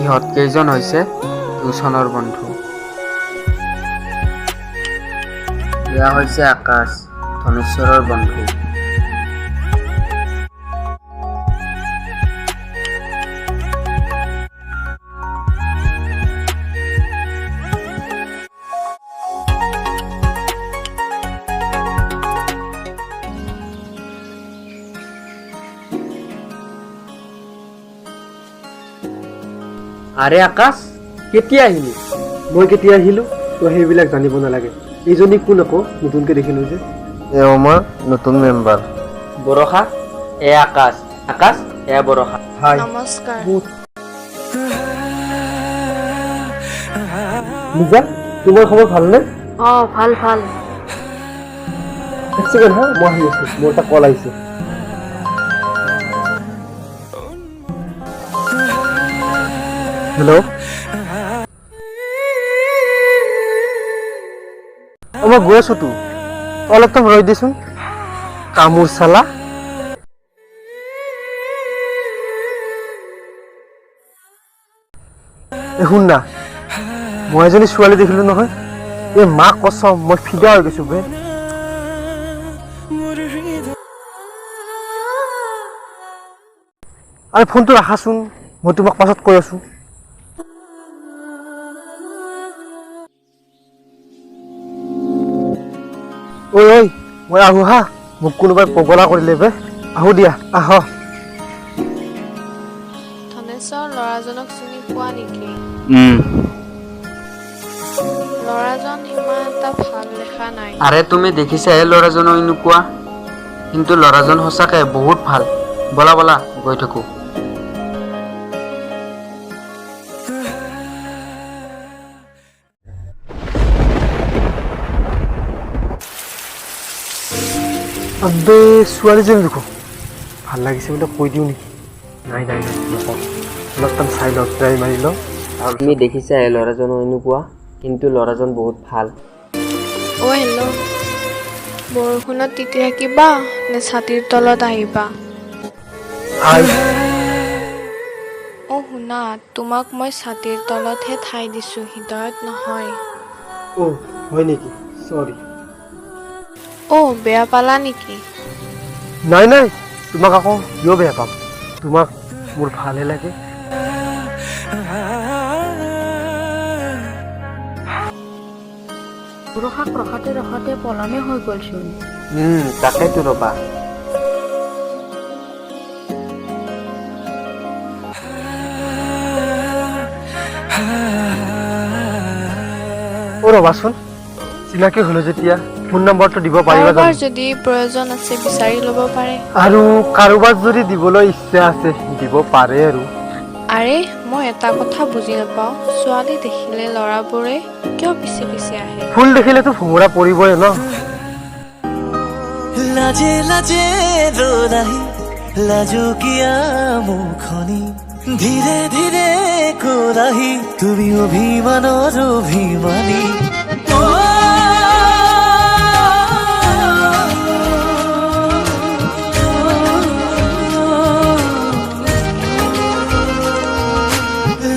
ইহঁত কেইজন হৈছে টিউচনৰ বন্ধু। এয়া হৈছে আকাশ, ধনেশ্বৰৰ বন্ধু। আৰে আকাশ, কেতিয়া আহিলি? মই কেতিয়া আহিলো তই সেইবিলাক জানিব নালাগে। এইজনী কোন আকৌ নতুনকে দেখিলো যে? এও আমাৰ নতুন মেম্বাৰ। বৰষা, এয়া আকাশ। আকাশ, এয়া বৰষা। হাই। নমস্কাৰ। লিজা, তোমাৰ খবৰ ভালনে? ভাল ভাল। এক ছেকেণ্ড হা, মই আহি আছো, মোৰ এটা কল আহিছে। হেল্ল', মই গৈ আছো তো, অলপ টাইম ৰৈ দিচোন। কামোৰ চালা। শুন না, মই এজনী ছোৱালী দেখিলো নহয়, এই মাক কচম মই ফিদা হৈ গৈছো বে। আৰে ফোনটো ৰাখাচোন, মই তোমাক পাছত কৈ আছো। ঐ ঐ, মই আহো হা, মোক কোনোবাই পগলা কৰিলে বে। আহো দিয়া, আহ। ধনেশ্বৰ ল'ৰাজনক চিনি পোৱা নেকি? ল'ৰাজন ইমান এটা ভাল দেখা নাই। আৰে তুমি দেখিছাহে ল'ৰাজনক এনেকুৱা, কিন্তু ল'ৰাজন সঁচাকে বহুত ভাল। বলা বলা গৈ থাকো। আবে ছোৱালীজনী দেখো ভাল লাগিছে বোলে, কৈ দিওঁ নেকি? নাই নাই নাই, নকওঁ। অলপ টাইম চাই লওঁ, ট্ৰাই মাৰি লওঁ। তুমি দেখিছাহে ল'ৰাজনো এনেকুৱা, কিন্তু ল'ৰাজন বহুত ভাল। হেল্ল', বৰষুণত তিতি থাকিবা নে ছাতিৰ তলত আহিবা? হাই। শুনা, তোমাক মই ছাতিৰ তলতহে ঠাই দিছোঁ, হৃদয়ত নহয়। হয় নেকি? চৰি। বেয়া পালা নেকি? নাই নাই, তোমাক আকৌ কিয় বেয়া পাম? তোমাক মোৰ ভালহে লাগে। বৰষাক ৰখাতে ৰখাতে পলমে হৈ গ'লচোন। তাকেতো ৰবা। ৰবাচোন, চিনাকি হলো যেতিয়া ফোন নম্বৰটো দিব পাৰিবা কাৰোবাৰ জানো? যদি প্ৰয়োজন আছে বিচাৰি ল'ব পাৰে। আৰু কাৰোবাক যদি দিবলৈ ইচ্ছা আছে দিব পাৰে আৰু। আৰে মই এটা কথা বুজি নাপাওঁ, ছোৱালী দেখিলে ল'ৰাবোৰে কিয় পিছে পিছে আহে? ফুল দেখিলেতো ভোমোৰা পৰিবই ন। লাজে লাজে ৰোলাহি লাজো কিয়া মুখনি ধীৰে ধীৰে কোলাহি তুমি অভিমানৰ অভিমানী।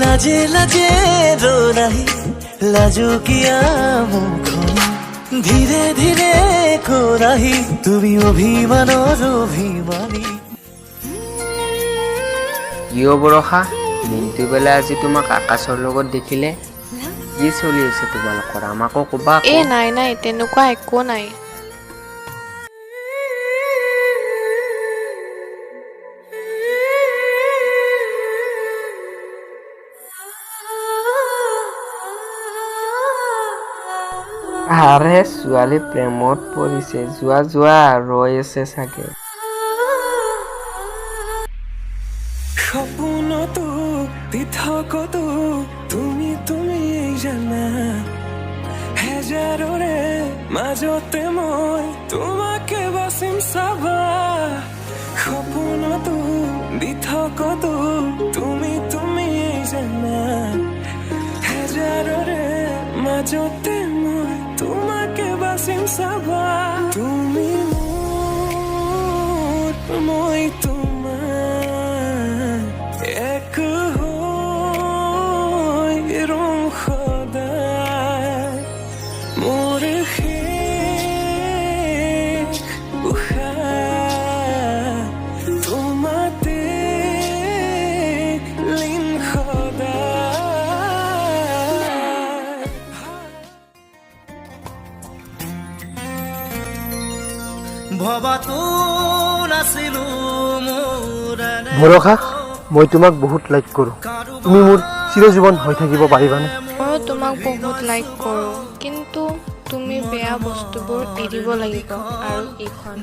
লাজে লাজে ৰোলাহি লাজো কিয়া মুখনি ধীৰে ধীৰে কোলাহি তুমি অভিমানৰ অভিমানী। কিয় বৰষা, মিন্টু বেলা আজি তোমাক আকাশৰ লগত দেখিলে? কি চলি আছে তোমালোকৰ, আমাকো ক'বা আকৌ। নাই নাই, তেনেকুৱা একো নাই। আৰে ছোৱালী প্ৰেমত পৰিছে, যোৱা যোৱা, ৰৈ আছে চাগে। সপোনতো পৃথকতো তুমি তুমি জানা, হেজাৰৰে মাজতে মই তোমাকে বাচিম চাবা। সপোনতো পৃথকতো তুমি তুমি জানা, হেজাৰৰে মাজতে মই তোমাকে বাচিম চাবা। তুমি মোৰ, মই তোমাৰ, এক হৈ ভৰসা মই তোমাক বহুত লাইক কৰোঁ তুমি মোৰ চিৰজীৱন হৈ থাকিব পাৰিবানে ময়ো তোমাক বহুত লাইক কৰোঁ কিন্তু তুমি বেয়া বস্তুবোৰ এৰিব লাগিব আৰু এইখন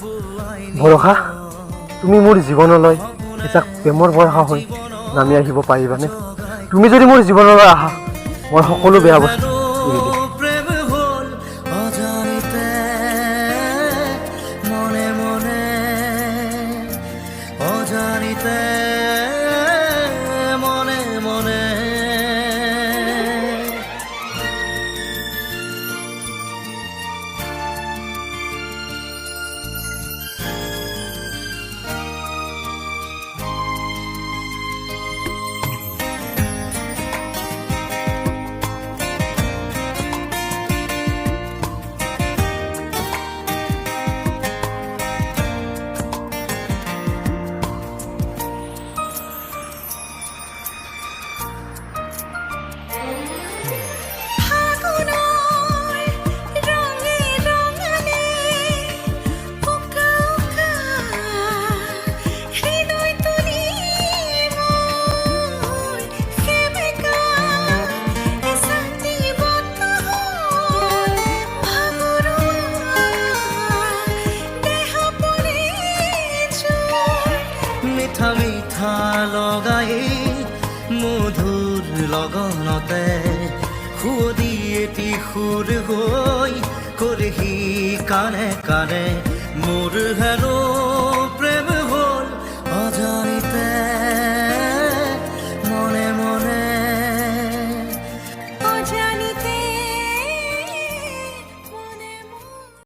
ভৰসা তুমি মোৰ জীৱনলৈ এটা প্ৰেমৰ ভৰসা হৈ নামি আহিব পাৰিবানে তুমি যদি মোৰ জীৱনলৈ আহা মই সকলো বেয়া বস্তু এৰি দিম মিঠা মিঠা লগাই মধুৰ লগনতে সুদি এটি সুৰ হৈ কৰেহি কাণে কাণে মোৰ হেনো